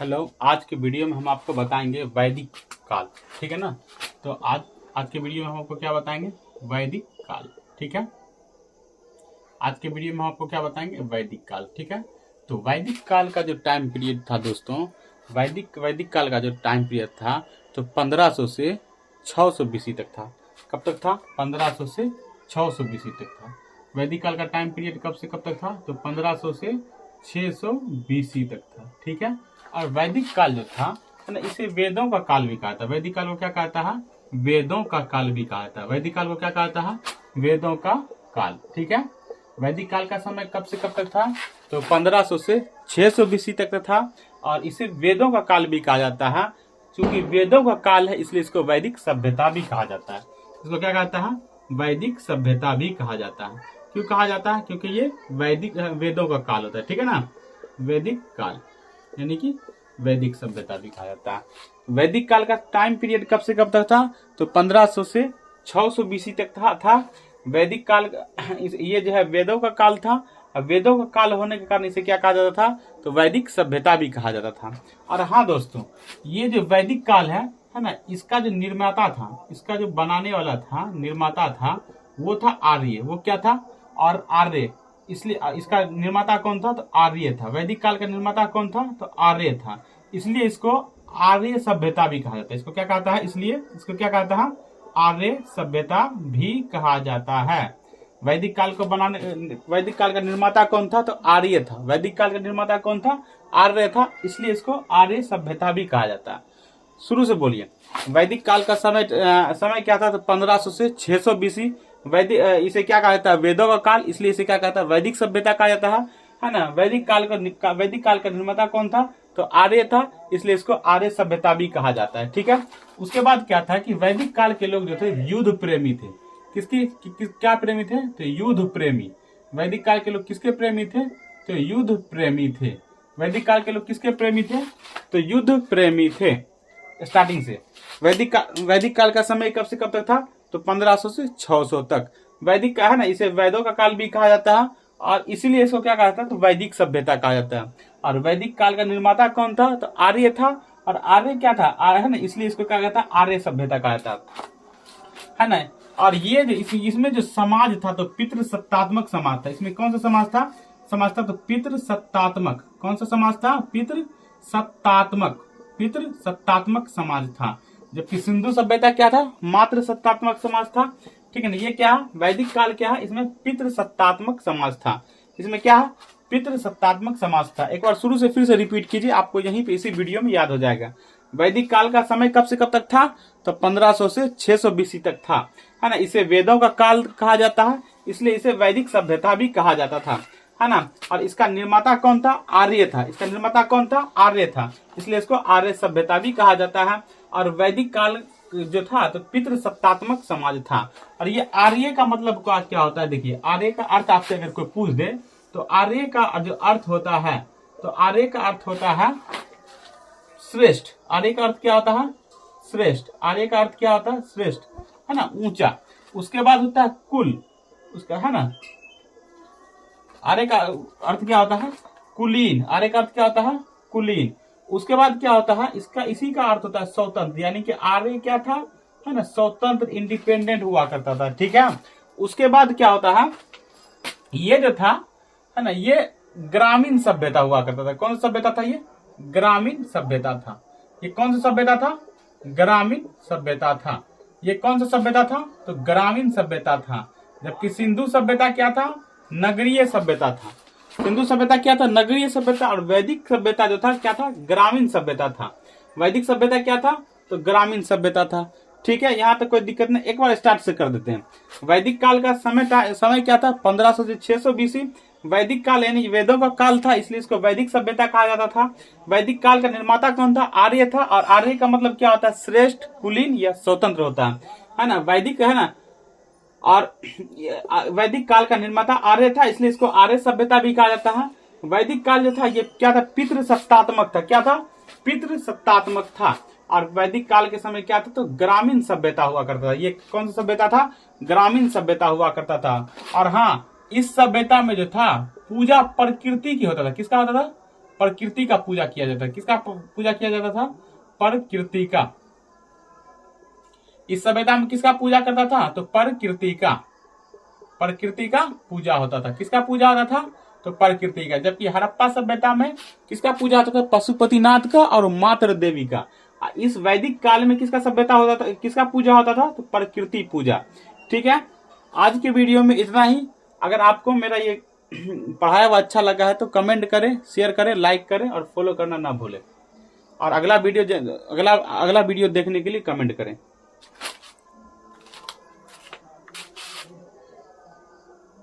Hello. आज के video में हम आपको बताएंगे वैदिक काल। ठीक है ना। तो आज के वीडियो में हम आपको क्या बताएंगे, वैदिक काल। ठीक है। आज के वीडियो में हम आपको क्या बताएंगे, वैदिक काल। ठीक है। तो वैदिक काल का जो टाइम पीरियड था दोस्तों, वैदिक काल का जो टाइम पीरियड था तो 1500 से 600 बीसी तक था। कब तक था? 1500 से 600 बीसी तक था। वैदिक काल का टाइम पीरियड कब से कब तक था? तो 1500 से 600 बीसी तक था। ठीक है। और वैदिक काल जो था है ना, इसे वेदों का काल भी कहा था। वैदिक काल को क्या कहता है? वेदों का काल भी कहा था। वैदिक काल को क्या कहता है? वेदों का काल। ठीक है। वैदिक काल का समय कब से कब तक था? तो 1500 से 600 बीसी तक था। और इसे वेदों का काल भी कहा जाता है। क्योंकि वेदों का काल है इसलिए इसको वैदिक सभ्यता भी कहा जाता है। इसको क्या कहता है? वैदिक सभ्यता भी कहा जाता है। क्यों कहा जाता है? क्योंकि ये वैदिक वेदों का काल होता है। ठीक है ना। वैदिक काल यानी कि वैदिक सभ्यता भी कहा जाता है। वैदिक काल का टाइम पीरियड कब से कब तक था? तो 1500 से 600 बीसी तक था। वैदिक काल ये जो है वेदों का काल था। और वेदों का काल होने के कारण इसे क्या कहा जाता था? तो वैदिक सभ्यता भी कहा जाता था। और हाँ दोस्तों, ये जो वैदिक काल है ना, इसका जो निर्माता था, इसका जो बनाने वाला था, निर्माता था, वो था आर्य। वो क्या था? और आर्य। इसलिए इसका निर्माता कौन था? तो आर्य था। वैदिक काल का निर्माता कौन था? तो आर्य था। इसलिए इसको आर्य सभ्यता भी कहा जाता है। इसको क्या कहता है? इसलिए इसको क्या कहता है? आर्य सभ्यता भी कहा जाता है। वैदिक काल को बनाने, वैदिक काल का निर्माता कौन था? तो आर्य था। वैदिक काल का निर्माता कौन था? आर्य था। इसलिए इसको आर्य सभ्यता भी कहा जाता है। शुरू से बोलिए। वैदिक काल का समय क्या था? तो 1500 से 600 बीसी। वैदिक इसे क्या कहा जाता है? वेदों का काल। इसलिए इसे क्या कहता है? वैदिक सभ्यता कहा जाता है ना। वैदिक काल का निर्माता कौन था? तो आर्य था। इसलिए इसको आर्य सभ्यता भी कहा जाता है। ठीक है। उसके बाद क्या था कि वैदिक काल के लोग जो थे युद्ध प्रेमी थे। क्या प्रेमी थे? तो युद्ध प्रेमी। वैदिक काल के लोग किसके प्रेमी थे? तो युद्ध प्रेमी थे। वैदिक काल के लोग किसके प्रेमी थे? तो युद्ध प्रेमी थे। स्टार्टिंग से वैदिक काल का समय कब से कब तक था? तो 1500 से 600 तक। वैदिक का है ना, इसे वेदों का काल भी कहा जाता है। और इसीलिए इसको क्या कहा जाता है? तो वैदिक सभ्यता कहा जाता है। और वैदिक काल का निर्माता कौन था? तो आर्य था। और आर्य क्या था? है ना, इसलिए इसको क्या कहता है? आर्य सभ्यता कहा जाता है ना। और ये जो इसमें जो समाज था तो पितृसत्तात्मक समाज था। इसमें कौन सा समाज था? तो पितृसत्तात्मक। कौन सा समाज था? पितृसत्तात्मक समाज था। जबकि सिंधु सभ्यता क्या था? मात्र सत्तात्मक समाज था। ठीक है ना। ये क्या? वैदिक काल क्या है? इसमें पितृसत्तात्मक समाज था। इसमें क्या है? पितृसत्तात्मक समाज था। एक बार शुरू से फिर से रिपीट कीजिए, आपको यहीं पे इसी वीडियो में याद हो जाएगा। वैदिक काल का समय कब से कब तक था? तो 1500 से 600 बीसी तक था, है ना। इसे वेदों का काल कहा जाता है। इसलिए इसे वैदिक सभ्यता भी कहा जाता था, है ना। और इसका निर्माता कौन था? आर्य था। इसका निर्माता कौन था? आर्य था। इसलिए इसको आर्य सभ्यता भी कहा जाता है। और वैदिक काल जो था तो पितृसत्तात्मक समाज था। और ये आर्य का मतलब क्या होता है? देखिए, आर्य का अर्थ आपसे अगर कोई पूछ दे तो आर्य का जो अर्थ होता है, तो आर्य का अर्थ होता है श्रेष्ठ। आर्य का अर्थ क्या होता है? श्रेष्ठ। आर्य का अर्थ क्या होता है? श्रेष्ठ, है ना, ऊंचा। उसके बाद होता है कुल, उसका, है ना। आर्य का अर्थ क्या होता है? कुलीन। आर्य का अर्थ क्या होता है? कुलीन। उसके बाद क्या होता है? इसका इसी का अर्थ होता है स्वतंत्र। यानी कि आर्य क्या था? है ना, स्वतंत्र, इंडिपेंडेंट हुआ करता था। ठीक है। उसके बाद क्या होता है? ये जो था, है ना, ये ग्रामीण सभ्यता हुआ करता था। कौन सा सभ्यता था? ये ग्रामीण सभ्यता था। ये कौन सा सभ्यता था? ग्रामीण सभ्यता था। ये कौन सा सभ्यता था? तो ग्रामीण सभ्यता था। जबकि सिंधु सभ्यता क्या था? नगरीय सभ्यता था। सिंधु सभ्यता क्या था? नगरीय सभ्यता। और वैदिक सभ्यता जो था क्या था? ग्रामीण सभ्यता था। वैदिक सभ्यता क्या था? तो ग्रामीण सभ्यता था। ठीक है। यहाँ तक कोई दिक्कत नहीं। एक बार स्टार्ट से कर देते हैं। वैदिक काल का समय क्या था? 1500 से 600 बीसी। वैदिक काल यानी वेदों का काल था, इसलिए इसको वैदिक सभ्यता कहा जाता था। वैदिक काल का निर्माता कौन था? आर्य था। और आर्य का मतलब क्या होता है? श्रेष्ठ, कुलीन या स्वतंत्र होता है ना। वैदिक, है ना। और वैदिक काल का निर्माता आर्य था, इसलिए इसको आर्य सभ्यता भी कहा जाता है। वैदिक काल जो था ये क्या था? पितृसत्तात्मक था। क्या था? पितृसत्तात्मक था। और वैदिक काल के समय क्या था? तो ग्रामीण सभ्यता हुआ करता था। ये कौन सा सभ्यता था? ग्रामीण सभ्यता हुआ करता था। और हाँ, इस सभ्यता में जो था पूजा प्रकृति की होता था। किसका होता था? प्रकृति का पूजा किया जाता था। किसका पूजा किया जाता था? प्रकृति का। इस सभ्यता में किसका पूजा करता था? तो प्रकृति का। प्रकृति का पूजा होता था। किसका पूजा होता था? तो प्रकृति का। जबकि हड़प्पा सभ्यता में किसका पूजा होता था? पशुपतिनाथ का और मातृ देवी का। इस वैदिक काल में किसका सभ्यता होता था? किसका पूजा होता था? तो प्रकृति पूजा। ठीक है, आज के वीडियो में इतना ही। अगर आपको मेरा ये पढ़ाया हुआ अच्छा लगा है तो कमेंट करें, शेयर करें, लाइक करें और फॉलो करना ना भूलें। और अगला वीडियो देखने के लिए कमेंट करें।